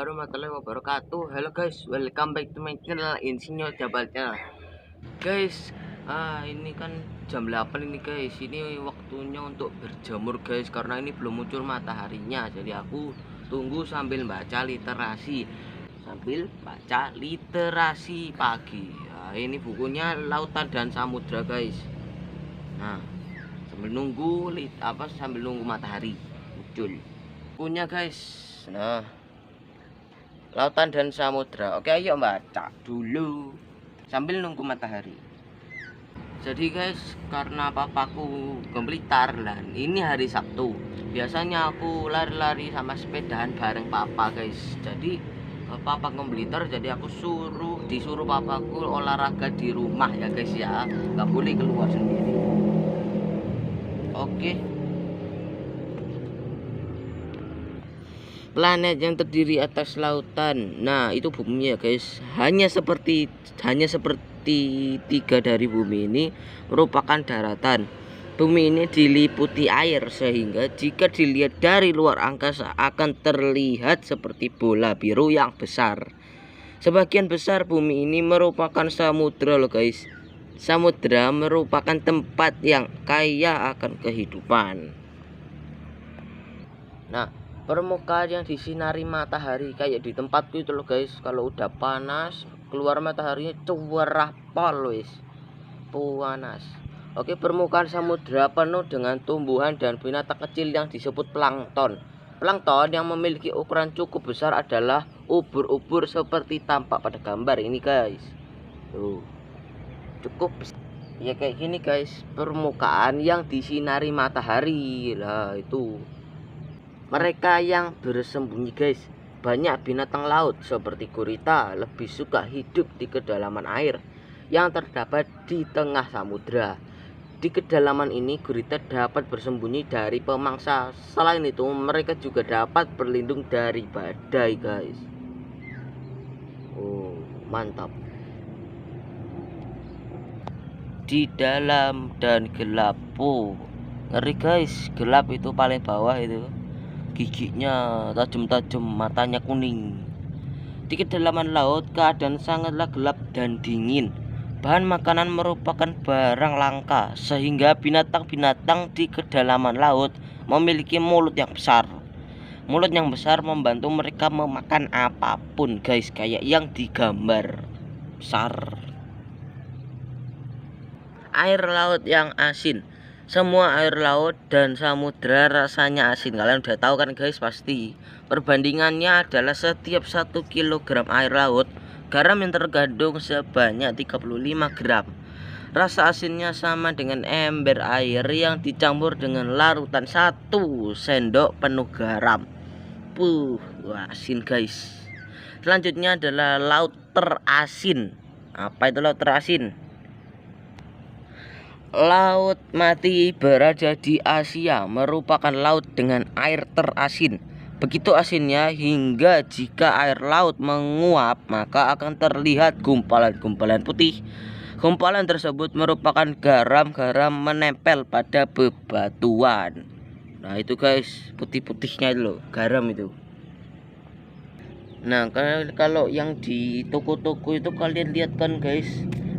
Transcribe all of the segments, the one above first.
warahmatullahi wabarakatuh. Halo guys, welcome back to my channel Insinyur Jabal Channel. Guys, ini kan jam 8 ini guys. Ini waktunya untuk berjemur guys, karena ini belum muncul mataharinya. Jadi aku tunggu sambil baca literasi. Pagi. Nah, ini bukunya Lautan dan Samudra guys. Nah, sambil nunggu matahari muncul. Bukunya guys. Nah, Lautan dan Samudra. Oke, ayo baca dulu sambil nunggu matahari. Jadi guys, karena papaku Blitar dan ini hari Sabtu, biasanya aku lari-lari sama sepedaan bareng papa guys. Jadi papa Blitar, jadi aku disuruh papaku olahraga di rumah ya guys ya, nggak boleh keluar sendiri. Oke. Planet yang terdiri atas lautan. Nah, itu bumi ya guys. Hanya seperti tiga dari bumi ini merupakan daratan. Bumi ini diliputi air, sehingga jika dilihat dari luar angkasa akan terlihat seperti bola biru yang besar. Sebagian besar bumi ini merupakan samudra loh guys. Samudra merupakan tempat yang kaya akan kehidupan. Nah, permukaan yang disinari matahari kayak di tempatku itu loh guys. Kalau udah panas, keluar mataharinya cerah pol wis. Panas. Oke, permukaan samudra penuh dengan tumbuhan dan binatang kecil yang disebut plankton. Plankton yang memiliki ukuran cukup besar adalah ubur-ubur seperti tampak pada gambar ini guys. Tuh. Cukup besar. Ya kayak gini guys, permukaan yang disinari matahari. Lah itu. Mereka yang bersembunyi guys, banyak binatang laut seperti gurita lebih suka hidup di kedalaman air yang terdapat di tengah samudra. Di kedalaman ini gurita dapat bersembunyi dari pemangsa. Selain itu mereka juga dapat berlindung dari badai guys. Oh mantap. Di dalam dan gelap. Oh ngeri guys, gelap itu paling bawah itu. Giginya tajam-tajam, matanya kuning. Di kedalaman laut keadaan sangatlah gelap dan dingin. Bahan makanan merupakan barang langka, sehingga binatang-binatang di kedalaman laut memiliki mulut yang besar. Mulut yang besar membantu mereka memakan apapun guys, kayak yang digambar. Besar. Air laut yang asin. Semua air laut dan samudra rasanya asin. Kalian udah tahu kan guys pasti. Perbandingannya adalah setiap 1 kg air laut, garam yang terkandung sebanyak 35 gram. Rasa asinnya sama dengan ember air yang dicampur dengan larutan 1 sendok penuh garam. Wah, asin guys. Selanjutnya adalah laut terasin. Apa itu laut terasin? Laut Mati berada di Asia, merupakan laut dengan air terasin. Begitu asinnya hingga jika air laut menguap maka akan terlihat gumpalan-gumpalan putih. Gumpalan tersebut merupakan garam-garam menempel pada bebatuan. Nah itu guys, putih-putihnya itu loh, garam itu. Nah kalau yang di toko-toko itu kalian lihat kan guys,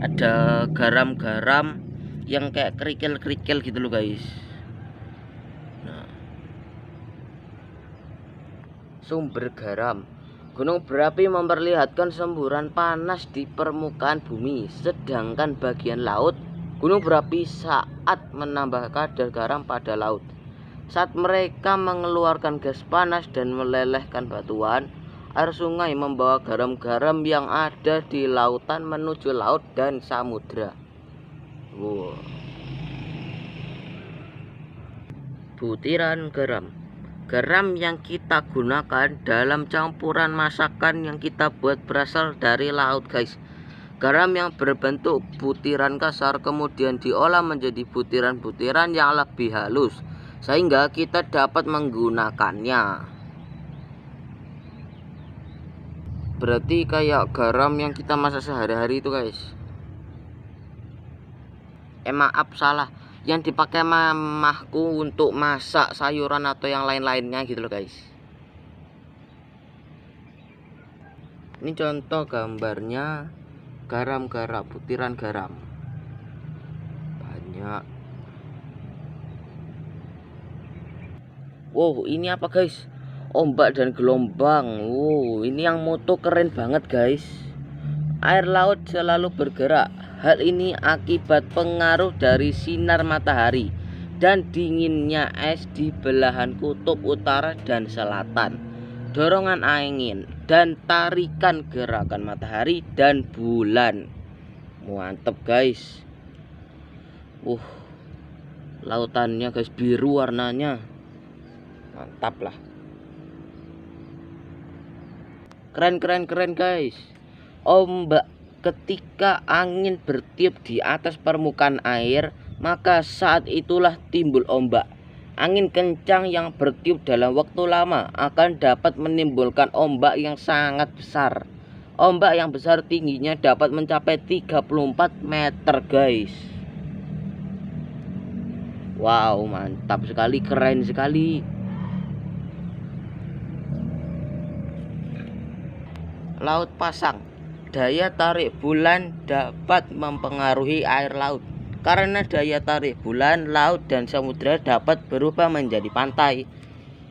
ada garam-garam yang kayak kerikil-kerikil gitu loh guys. Nah, sumber garam. Gunung berapi memperlihatkan semburan panas di permukaan bumi, sedangkan bagian laut, gunung berapi saat menambah kadar garam pada laut. Saat mereka mengeluarkan gas panas dan melelehkan batuan, air sungai membawa garam-garam yang ada di lautan menuju laut dan samudra. Wow. Butiran garam. Garam yang kita gunakan dalam campuran masakan yang kita buat berasal dari laut guys. Garam yang berbentuk butiran kasar kemudian diolah menjadi butiran-butiran yang lebih halus, sehingga kita dapat menggunakannya. Berarti kayak garam yang kita masak sehari-hari itu guys. Maaf salah, yang dipakai mamahku untuk masak sayuran atau yang lain-lainnya gitu loh guys. Ini contoh gambarnya garam-garam, butiran garam. Banyak. Wow, ini apa guys? Ombak dan gelombang. Wow, ini yang moto keren banget guys. Air laut selalu bergerak. Hal ini akibat pengaruh dari sinar matahari dan dinginnya es di belahan kutub utara dan selatan, dorongan angin dan tarikan gerakan matahari dan bulan. Mantap guys. Lautannya guys biru warnanya. Mantap lah. Keren guys. Ombak. Ketika angin bertiup di atas permukaan air, maka saat itulah timbul ombak. Angin kencang yang bertiup dalam waktu lama akan dapat menimbulkan ombak yang sangat besar. Ombak yang besar tingginya dapat mencapai 34 meter guys. Wow, mantap sekali, keren sekali. Laut pasang. Daya tarik bulan dapat mempengaruhi air laut. Karena daya tarik bulan, laut dan samudera dapat berubah menjadi pantai.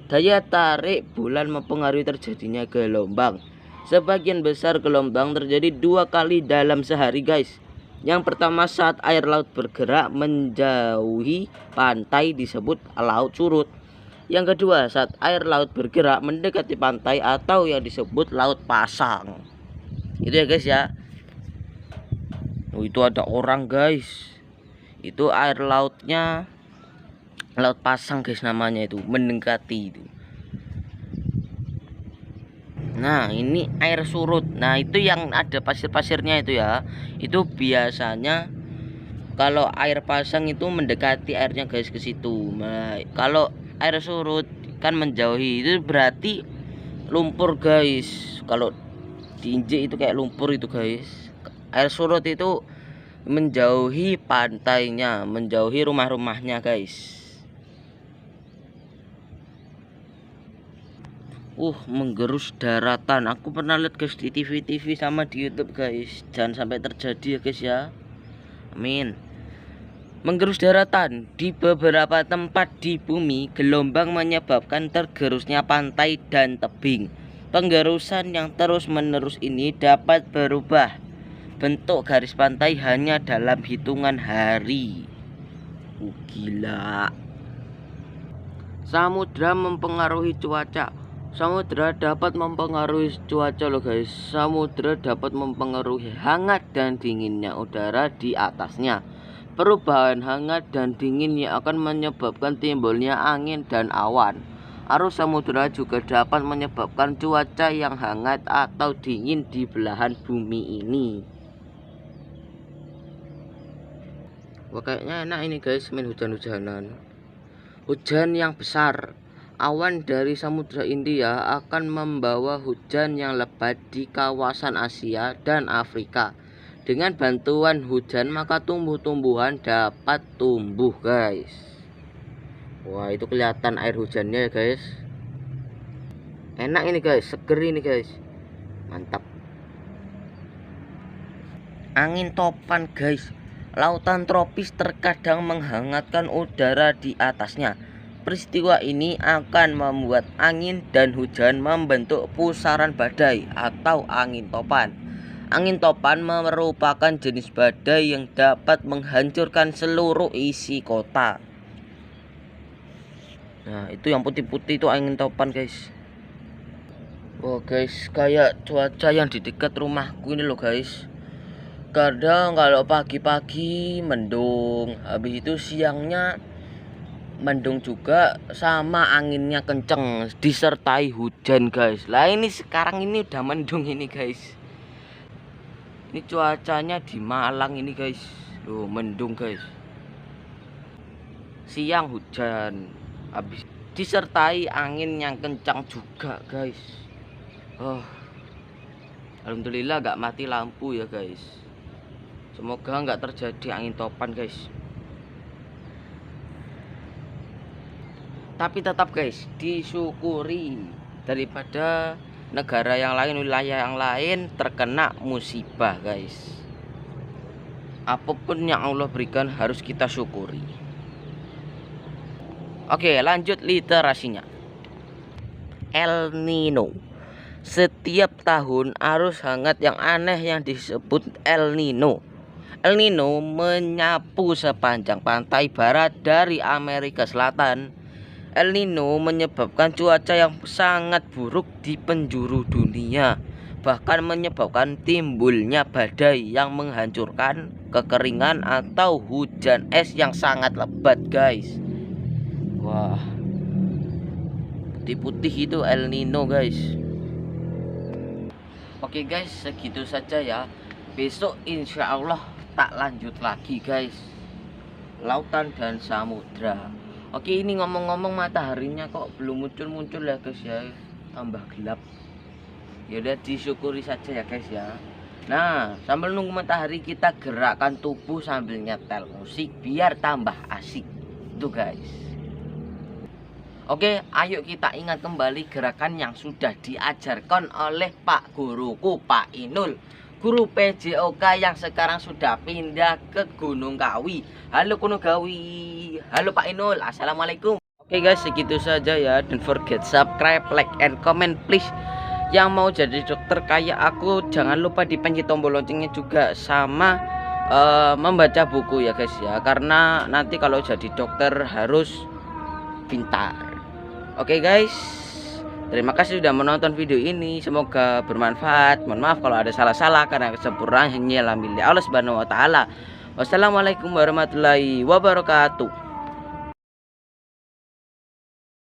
Daya tarik bulan mempengaruhi terjadinya gelombang. Sebagian besar gelombang terjadi 2 kali dalam sehari guys. Yang pertama saat air laut bergerak menjauhi pantai disebut laut surut. Yang kedua saat air laut bergerak mendekati pantai atau yang disebut laut pasang. Itu ya guys ya. Itu ada orang guys. Itu air lautnya laut pasang guys namanya, itu mendekati itu. Nah ini air surut. Nah itu yang ada pasir-pasirnya itu ya. Itu biasanya kalau air pasang itu mendekati airnya guys ke situ. Nah kalau air surut kan menjauhi, itu berarti lumpur guys. Kalau diinjek itu kayak lumpur itu guys. Air surut itu menjauhi pantainya, menjauhi rumah-rumahnya guys. Menggerus daratan. Aku pernah lihat guys di TV sama di YouTube guys. Jangan sampai terjadi ya guys ya. Amin. Menggerus daratan. Di beberapa tempat di bumi, gelombang menyebabkan tergerusnya pantai dan tebing. Penggerusan yang terus-menerus ini dapat berubah bentuk garis pantai hanya dalam hitungan hari. Gila. Samudra mempengaruhi cuaca. Samudra dapat mempengaruhi cuaca loh guys. Samudra dapat mempengaruhi hangat dan dinginnya udara di atasnya. Perubahan hangat dan dinginnya akan menyebabkan timbulnya angin dan awan. Arus samudra juga dapat menyebabkan cuaca yang hangat atau dingin di belahan bumi ini. Wah kayaknya enak ini guys main hujan-hujanan. Hujan yang besar. Awan dari Samudra India akan membawa hujan yang lebat di kawasan Asia dan Afrika. Dengan bantuan hujan maka tumbuh-tumbuhan dapat tumbuh guys. Wah itu kelihatan air hujannya ya guys. Enak ini guys, seger ini guys. Mantap. Angin topan guys. Lautan tropis terkadang menghangatkan udara di atasnya. Peristiwa ini akan membuat angin dan hujan membentuk pusaran badai atau angin topan. Angin topan merupakan jenis badai yang dapat menghancurkan seluruh isi kota. Nah itu yang putih-putih itu angin topan guys. Wah guys, kayak cuaca yang di dekat rumahku ini loh guys. Kadang kalau pagi-pagi mendung, habis itu siangnya mendung juga, sama anginnya kenceng disertai hujan guys. Lah ini sekarang ini udah mendung ini guys. Ini cuacanya di Malang ini guys. Loh mendung guys. Siang hujan, habis disertai angin yang kencang juga guys. Alhamdulillah gak mati lampu ya guys. Semoga nggak terjadi angin topan guys. Tapi tetap guys disyukuri daripada negara yang lain, wilayah yang lain terkena musibah guys. Apapun yang Allah berikan harus kita syukuri. Oke, lanjut literasinya. El Nino. Setiap tahun arus hangat yang aneh yang disebut El Nino. El Nino menyapu sepanjang pantai barat dari Amerika Selatan. El Nino menyebabkan cuaca yang sangat buruk di penjuru dunia, bahkan menyebabkan timbulnya badai yang menghancurkan, kekeringan atau hujan es yang sangat lebat guys. Wah, putih-putih itu El Nino guys. Oke guys, segitu saja ya. Besok insya Allah tak lanjut lagi guys, lautan dan samudra. Oke, ini ngomong-ngomong mataharinya kok belum muncul-muncul ya guys ya, tambah gelap. Ya udah disyukuri saja ya guys ya. Nah, sambil nunggu matahari kita gerakkan tubuh sambil nyetel musik biar tambah asik tuh guys. Oke, ayo kita ingat kembali gerakan yang sudah diajarkan oleh Pak Guruku Pak Inul, guru PJOK yang sekarang sudah pindah ke Gunung Kawi. Halo Gunung Kawi, halo Pak Inul, assalamualaikum. Oke guys, segitu saja ya. Don't forget subscribe, like, and comment please. Yang mau jadi dokter kayak aku jangan lupa dipencet tombol loncengnya juga, sama membaca buku ya guys ya, karena nanti kalau jadi dokter harus pintar. Oke guys, terima kasih sudah menonton video ini, semoga bermanfaat. Mohon maaf kalau ada salah-salah karena kesempurnaan hanya milik Allah Subhanahu wa taala. Wassalamualaikum warahmatullahi wabarakatuh.